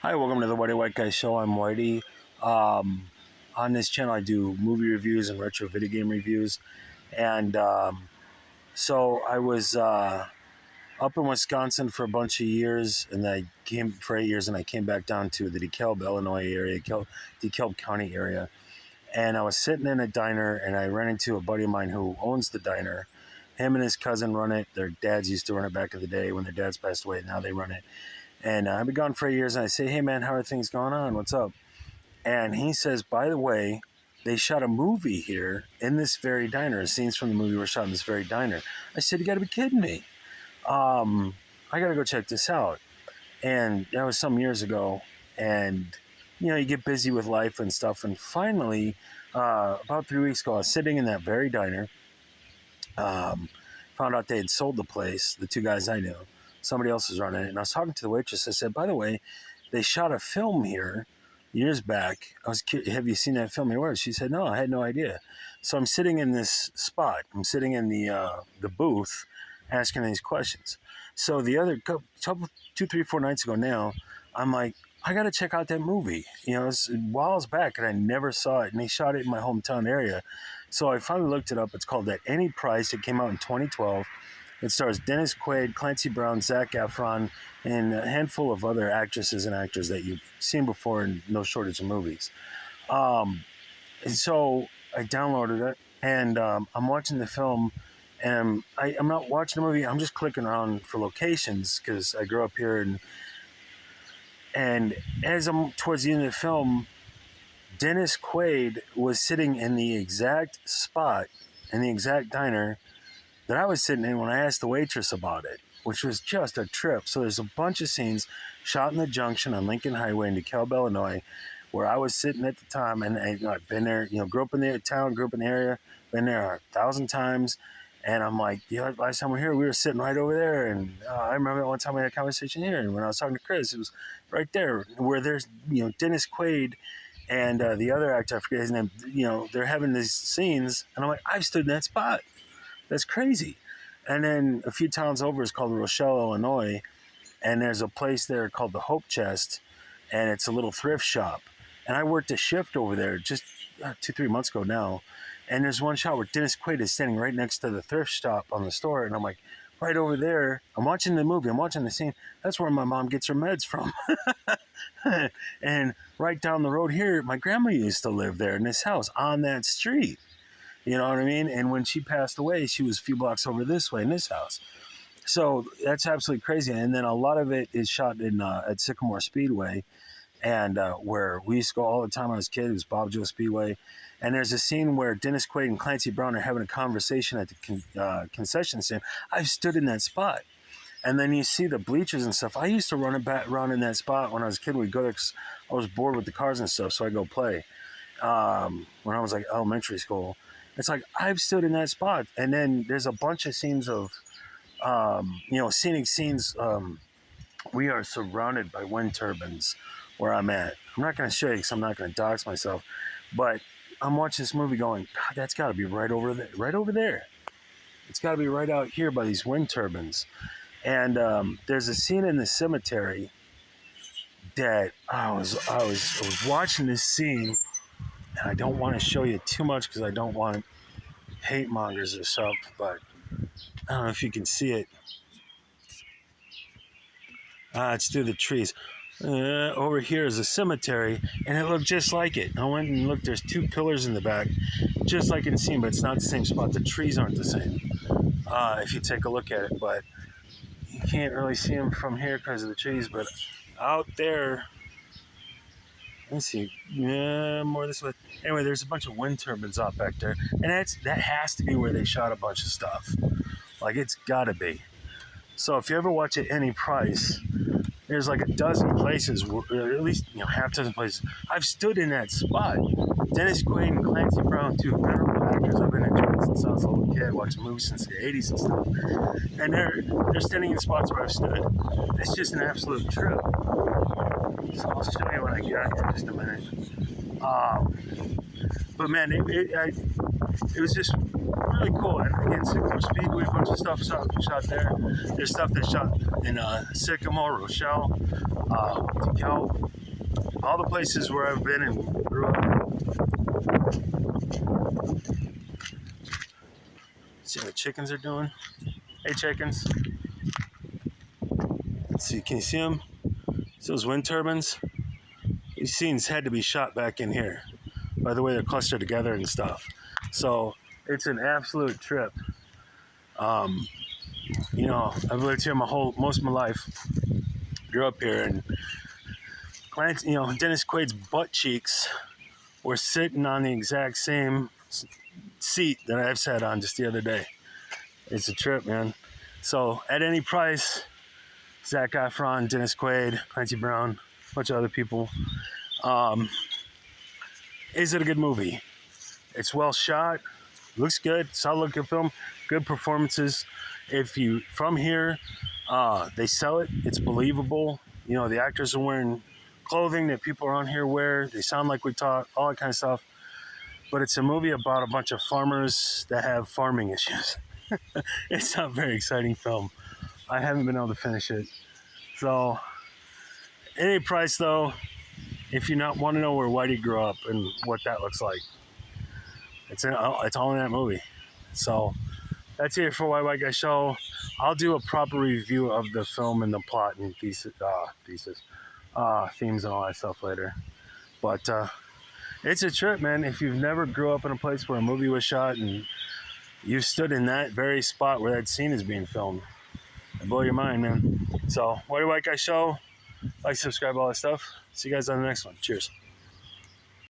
Hi, welcome to the Whitey White Guy Show. I'm Whitey. Um, on this channel, I do movie reviews and retro video game reviews. And so I was up in Wisconsin for a bunch of years, and I came for 8 years, and I came back down to the DeKalb, Illinois area, DeKalb County area. And I was sitting in a diner, and I ran into a buddy of mine who owns the diner. Him and his cousin run it. Their dads used to run it back in the day when their dads passed away. Now they run it. And I've been gone for 8 years, and I say, hey, man, how are things going on? What's up? And he says, by the way, they shot a movie here in this very diner. Scenes from the movie were shot in this very diner. I said, you got to be kidding me. I got to go check this out. And that was some years ago. And, you get busy with life and stuff. And finally, about 3 weeks ago, I was sitting in that very diner. Found out they had sold the place, the two guys I knew. Somebody else was running it. And I was talking to the waitress. I said, by the way, they shot a film here years back. Have you seen that film anywhere? She said, no, I had no idea. So I'm sitting in this spot. I'm sitting in the booth asking these questions. So the other couple, 2, 3, 4 nights ago now, I'm like, I got to check out that movie. It's whiles back and I never saw it. And they shot it in my hometown area. So I finally looked it up. It's called At Any Price. It came out in 2012. It stars Dennis Quaid, Clancy Brown, Zac Efron, and a handful of other actresses and actors that you've seen before in no shortage of movies. And so I downloaded it, and I'm watching the film, and I'm not watching the movie. I'm just clicking around for locations because I grew up here. And as I'm towards the end of the film, Dennis Quaid was sitting in the exact spot, in the exact diner that I was sitting in when I asked the waitress about it, which was just a trip. So there's a bunch of scenes shot in the junction on Lincoln Highway in DeKalb, Illinois, where I was sitting at the time, and I've been there, grew up in the town, grew up in the area, been there 1,000 times, and I'm like, last time we were here, we were sitting right over there, and I remember that one time we had a conversation here, and when I was talking to Chris, it was right there, where there's, Dennis Quaid and the other actor, I forget his name, they're having these scenes, and I'm like, I've stood in that spot. That's crazy. And then a few towns over is called Rochelle, Illinois, and there's a place there called the Hope Chest, and it's a little thrift shop. And I worked a shift over there just 2, 3 months ago now, and there's one shot where Dennis Quaid is standing right next to the thrift shop on the store, and I'm like, right over there, I'm watching the movie, I'm watching the scene, that's where my mom gets her meds from. And right down the road here, my grandma used to live there in this house on that street. You know what I mean? And when she passed away, she was a few blocks over this way in this house. So that's absolutely crazy. And then a lot of it is shot in at Sycamore Speedway, and where we used to go all the time when I was a kid. It was Bob Joe Speedway. And there's a scene where Dennis Quaid and Clancy Brown are having a conversation at the concession stand. I've stood in that spot. And then you see the bleachers and stuff. I used to run around in that spot when I was a kid. We'd go there because I was bored with the cars and stuff, so I'd go play when I was like elementary school. It's like I've stood in that spot, and then there's a bunch of scenes of, scenic scenes. We are surrounded by wind turbines where I'm at. I'm not going to show you because I'm not going to dox myself, but I'm watching this movie going, God, that's got to be right over there, right over there. It's got to be right out here by these wind turbines. And there's a scene in the cemetery that I was watching this scene. And I don't want to show you too much because I don't want hate mongers or stuff, but I don't know if you can see it. It's through the trees. Over here is a cemetery, and it looked just like it. I went and looked. There's 2 pillars in the back, just like in the scene, but it's not the same spot. The trees aren't the same if you take a look at it, but you can't really see them from here because of the trees, but out there, let's see. Yeah, more this way. Anyway, there's a bunch of wind turbines out back there, and that has to be where they shot a bunch of stuff. Like, it's got to be. So if you ever watch At Any Price, there's like a dozen places, or at least half dozen places. I've stood in that spot. Dennis Quaid and Clancy Brown, 2 venerable actors. I've been enjoying since I was a little kid, watching movies since the 80s and stuff. And they're standing in spots where I've stood. It's just an absolute trip. So I'll show you when I get out here in just a minute. But man, it was just really cool. And again, Sycamore Speedway, a bunch of stuff shot there. There's stuff that's shot in Sycamore, Rochelle, DeKalb, all the places where I've been and grew up. See what the chickens are doing. Hey, chickens. Let's see, can you see them? See those wind turbines? These scenes had to be shot back in here by the way they're clustered together and stuff. So it's an absolute trip. You know, I've lived here most of my life. Grew up here, and Clancy, you know, Dennis Quaid's butt cheeks were sitting on the exact same seat that I've sat on just the other day. It's a trip, man. So at any price, Zac Efron, Dennis Quaid, Clancy Brown, a bunch of other people. Is it a good movie? It's well shot, looks good, solid looking film, good performances. If you from here, they sell it. It's believable. You know, the actors are wearing clothing that people around here wear. They sound like we talk, all that kind of stuff. But it's a movie about a bunch of farmers that have farming issues. It's not a very exciting film. I haven't been able to finish it. So, any price though, if you not want to know where Whitey grew up and what that looks like, it's all in that movie. So that's it for White Guy Show. I'll do a proper review of the film and the plot and themes and all that stuff later. But it's a trip, man. If you've never grew up in a place where a movie was shot and you stood in that very spot where that scene is being filmed, it'll blow your mind, man. So, White Guy Show. Like, subscribe, all that stuff. See you guys on the next one. Cheers.